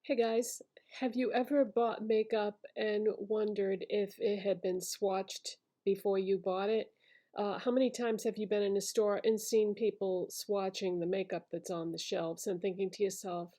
Hey guys, have you ever bought makeup and wondered if it had been swatched before you bought it? How many times have you been in a store and seen people swatching the makeup that's on the shelves and thinking to yourself,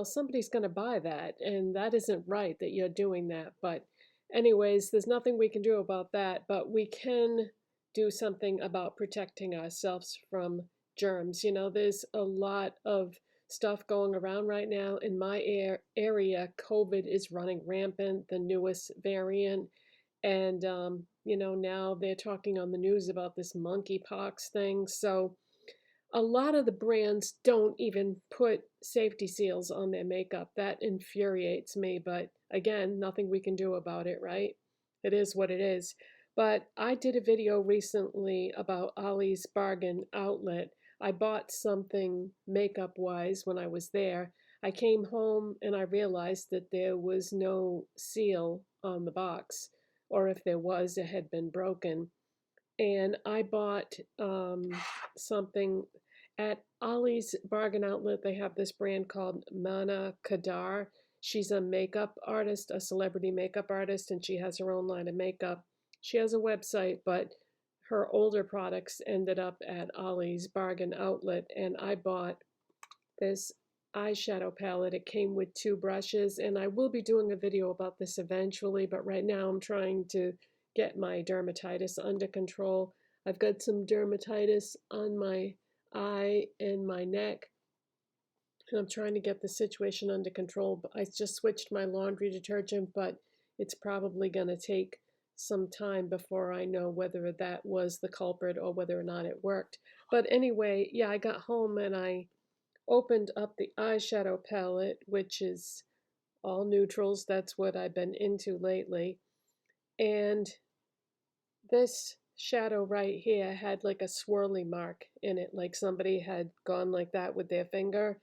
somebody's going to buy that, and that isn't right that you're doing that. But, anyways, there's nothing we can do about that, but we can do something about protecting ourselves from germs. There's a lot of stuff going around right now in my area. COVID is running rampant, the newest variant. And, now they're talking on the news about this monkeypox thing. So, a lot of the brands don't even put safety seals on their makeup. That infuriates me, but again, nothing we can do about it, right? It is what it is. But I did a video recently about Ollie's Bargain Outlet. I bought something makeup-wise when I was there. I came home and I realized that there was no seal on the box, or if there was, it had been broken. And I bought something at Ollie's Bargain Outlet. They have this brand called Mana Kadar. She's a makeup artist, a celebrity makeup artist, and she has her own line of makeup. She has a website, but her older products ended up at Ollie's Bargain Outlet, and I bought this eyeshadow palette. It came with 2 brushes, and I will be doing a video about this eventually, but right now I'm trying to get my dermatitis under control. I've got some dermatitis on my eye and my neck, and I'm trying to get the situation under control. I just switched my laundry detergent, but it's probably going to take some time before I know whether that was the culprit or whether or not it worked. But anyway, yeah, I got home and I opened up the eyeshadow palette, which is all neutrals. That's what I've been into lately. And this shadow right here had like a swirly mark in it, like somebody had gone like that with their finger.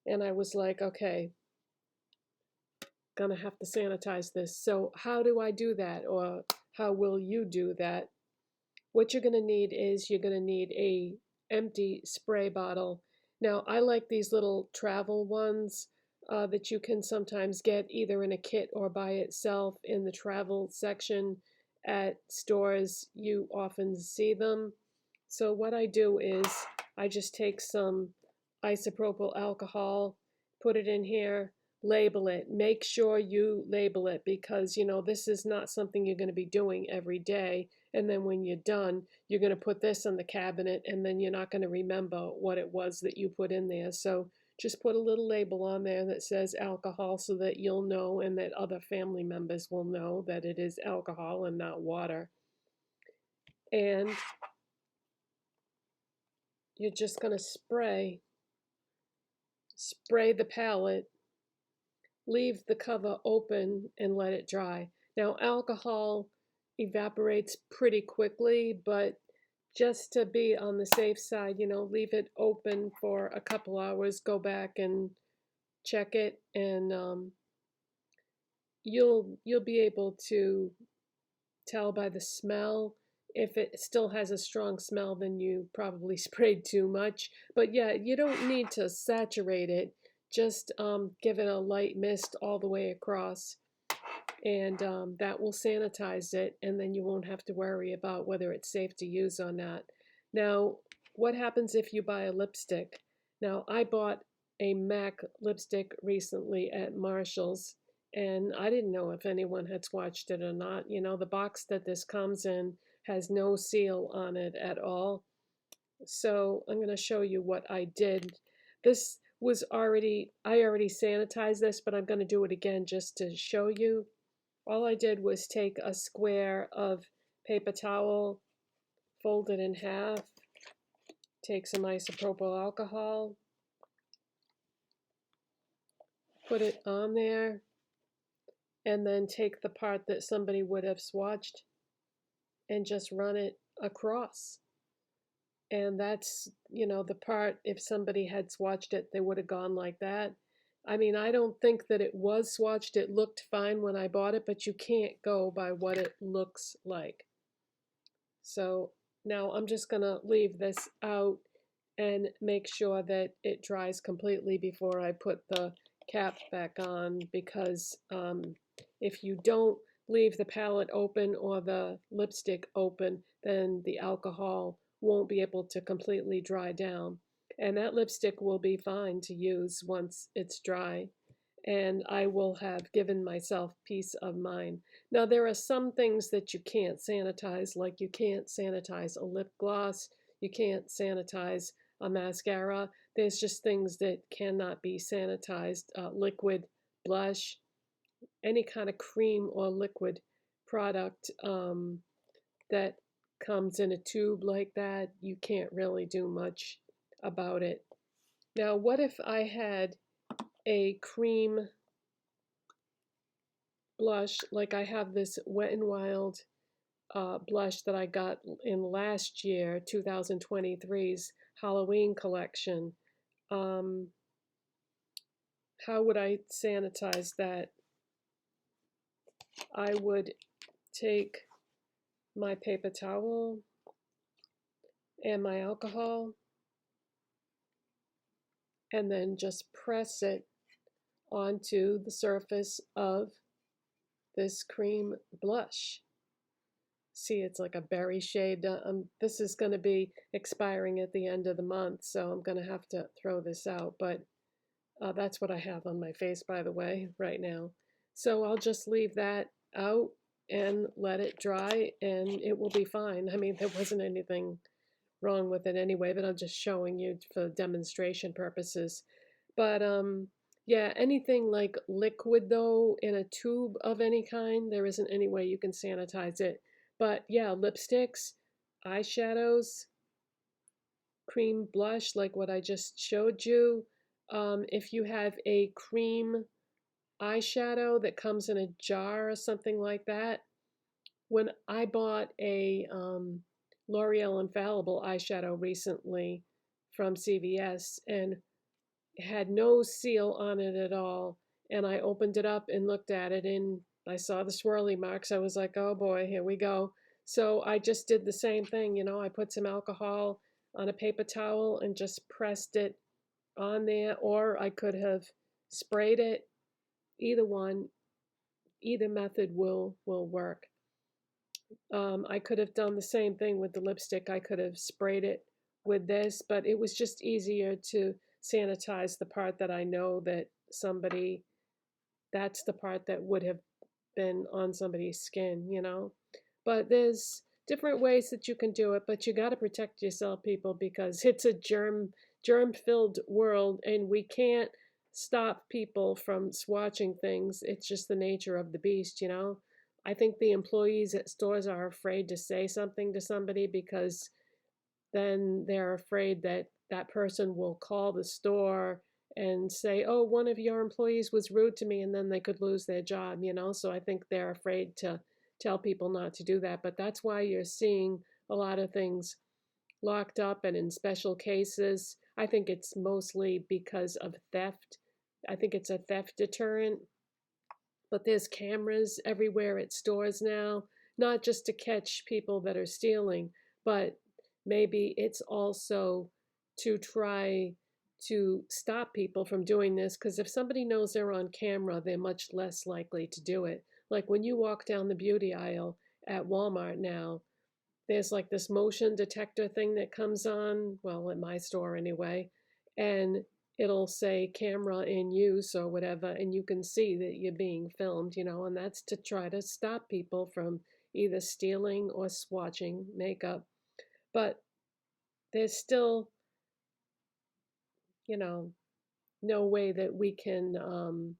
And I was like, okay, gonna have to sanitize this. So how do I do that, or how will you do that? What you're gonna need is you're gonna need a empty spray bottle. Now I like these little travel ones that you can sometimes get either in a kit or by itself in the travel section at stores. You often see them. So what I do is I just take some isopropyl alcohol, put it in here, label it. Make sure you label it because, this is not something you're going to be doing every day. And then when you're done, you're going to put this on the cabinet and then you're not going to remember what it was that you put in there. So just put a little label on there that says alcohol so that you'll know and that other family members will know that it is alcohol and not water. And you're just going to spray the palette, leave the cover open and let it dry. Now alcohol evaporates pretty quickly, but just to be on the safe side, leave it open for a couple hours, go back and check it, and you'll be able to tell by the smell. If it still has a strong smell, then you probably sprayed too much. But yeah, you don't need to saturate it. Just give it a light mist all the way across, and that will sanitize it, and then you won't have to worry about whether it's safe to use or not. Now, what happens if you buy a lipstick? Now, I bought a MAC lipstick recently at Marshall's, and I didn't know if anyone had swatched it or not. The box that this comes in has no seal on it at all. So I'm going to show you what I did. This was I already sanitized this, but I'm going to do it again just to show you. All I did was take a square of paper towel, fold it in half, take some isopropyl alcohol, put it on there, and then take the part that somebody would have swatched and just run it across. And that's, the part, if somebody had swatched it, they would have gone like that. I mean, I don't think that it was swatched. It looked fine when I bought it, but you can't go by what it looks like. So now I'm just going to leave this out and make sure that it dries completely before I put the cap back on because if you don't leave the palette open or the lipstick open, then the alcohol won't be able to completely dry down. And that lipstick will be fine to use once it's dry. And I will have given myself peace of mind. Now, there are some things that you can't sanitize, like you can't sanitize a lip gloss, you can't sanitize a mascara. There's just things that cannot be sanitized. Liquid blush, any kind of cream or liquid product that comes in a tube like that, you can't really do much about it. Now, what if I had a cream blush, like I have this Wet n Wild blush that I got in last year, 2023's Halloween collection. How would I sanitize that? I would take my paper towel and my alcohol and then just press it onto the surface of this cream blush. See, it's like a berry shade. This is going to be expiring at the end of the month, so I'm going to have to throw this out, but that's what I have on my face, by the way, right now. So I'll just leave that out and let it dry, and it will be fine. I mean, there wasn't anything wrong with it anyway, but I'm just showing you for demonstration purposes. But yeah, anything like liquid though, in a tube of any kind, there isn't any way you can sanitize it. But yeah, lipsticks, eyeshadows, cream blush, like what I just showed you. If you have a cream eyeshadow that comes in a jar or something like that, when I bought a L'Oreal Infallible eyeshadow recently from CVS and it had no seal on it at all, and I opened it up and looked at it and I saw the swirly marks. I was like, oh boy, here we go. So I just did the same thing, you know, I put some alcohol on a paper towel and just pressed it on there, or I could have sprayed it. Either one, either method will work. I could have done the same thing with the lipstick. I could have sprayed it with this, but it was just easier to sanitize the part that I know that somebody, that's the part that would have been on somebody's skin, you know. But there's different ways that you can do it, but you got to protect yourself, people, because it's a germ-filled world, and we can't stop people from swatching things. It's just the nature of the beast, you know. I think the employees at stores are afraid to say something to somebody because then they're afraid that that person will call the store and say, oh, one of your employees was rude to me, and then they could lose their job, you know. So I think they're afraid to tell people not to do that. But that's why you're seeing a lot of things locked up and in special cases. I think it's mostly because of theft. I think it's a theft deterrent. But there's cameras everywhere at stores now, not just to catch people that are stealing, but maybe it's also to try to stop people from doing this, because if somebody knows they're on camera, they're much less likely to do it. Like when you walk down the beauty aisle at Walmart now, there's like this motion detector thing that comes on, well, at my store anyway, and it'll say camera in use or whatever, and you can see that you're being filmed, you know, and that's to try to stop people from either stealing or swatching makeup. But there's still, you know, no way that we can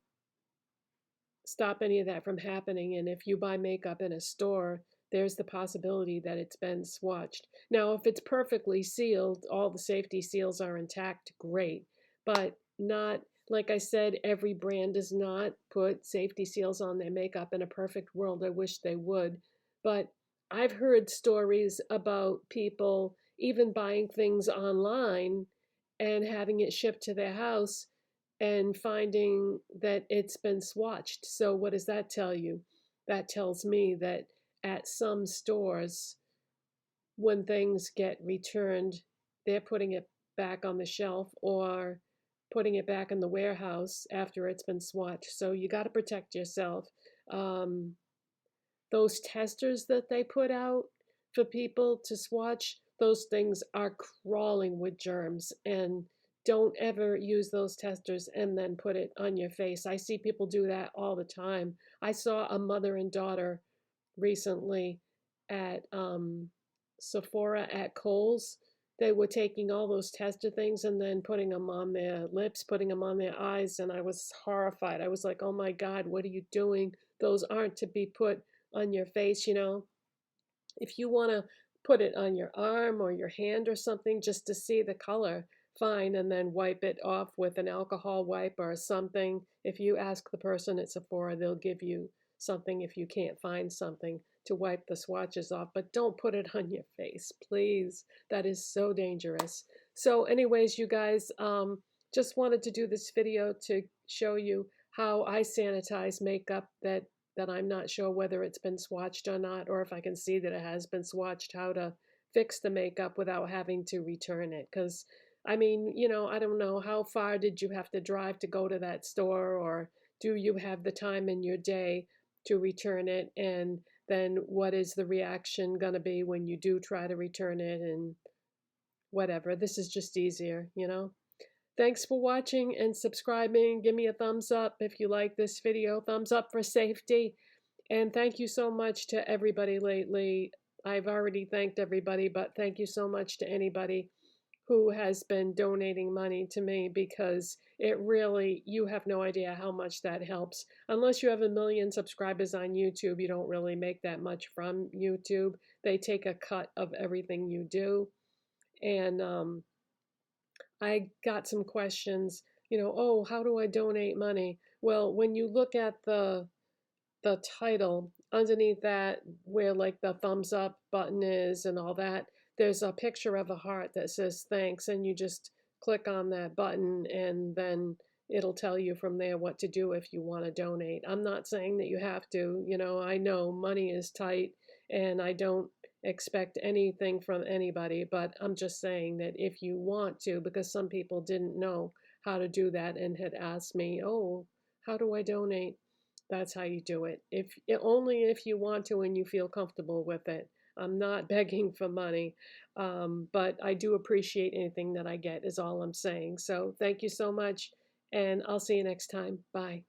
stop any of that from happening. And if you buy makeup in a store, there's the possibility that it's been swatched. Now, if it's perfectly sealed, all the safety seals are intact, great. But not, like I said, every brand does not put safety seals on their makeup. In a perfect world, I wish they would. But I've heard stories about people even buying things online and having it shipped to their house and finding that it's been swatched. So what does that tell you? That tells me that at some stores, when things get returned, they're putting it back on the shelf or putting it back in the warehouse after it's been swatched. So you got to protect yourself. Um, those testers that they put out for people to swatch, those things are crawling with germs. And don't ever use those testers and then put it on your face. I see people do that all the time. I saw a mother and daughter recently at Sephora at Kohl's. They were taking all those tester things and then putting them on their lips, putting them on their eyes, and I was horrified. I was like, oh my God, what are you doing? Those aren't to be put on your face, you know. If you want to put it on your arm or your hand or something just to see the color, fine, and then wipe it off with an alcohol wipe or something. If you ask the person at Sephora, they'll give you something if you can't find something to wipe the swatches off, but don't put it on your face, please. That is so dangerous. So anyways, you guys, just wanted to do this video to show you how I sanitize makeup that I'm not sure whether it's been swatched or not, or if I can see that it has been swatched, how to fix the makeup without having to return it. Because, I mean, you know, I don't know, how far did you have to drive to go to that store, or do you have the time in your day to return it? And then what is the reaction going to be when you do try to return it and whatever? This is just easier, you know? Thanks for watching and subscribing. Give me a thumbs up if you like this video. Thumbs up for safety. And thank you so much to everybody lately. I've already thanked everybody, but thank you so much to anybody who has been donating money to me, because it really, you have no idea how much that helps. Unless you have 1 million subscribers on YouTube, you don't really make that much from YouTube. They take a cut of everything you do. And I got some questions, you know, oh, how do I donate money? Well, when you look at the title, underneath that, where like the thumbs up button is and all that, there's a picture of a heart that says thanks, and you just click on that button and then it'll tell you from there what to do if you want to donate. I'm not saying that you have to, you know, I know money is tight and I don't expect anything from anybody, but I'm just saying that if you want to, because some people didn't know how to do that and had asked me, oh, how do I donate? That's how you do it. If only if you want to and you feel comfortable with it. I'm not begging for money, but I do appreciate anything that I get is all I'm saying. So thank you so much, and I'll see you next time. Bye.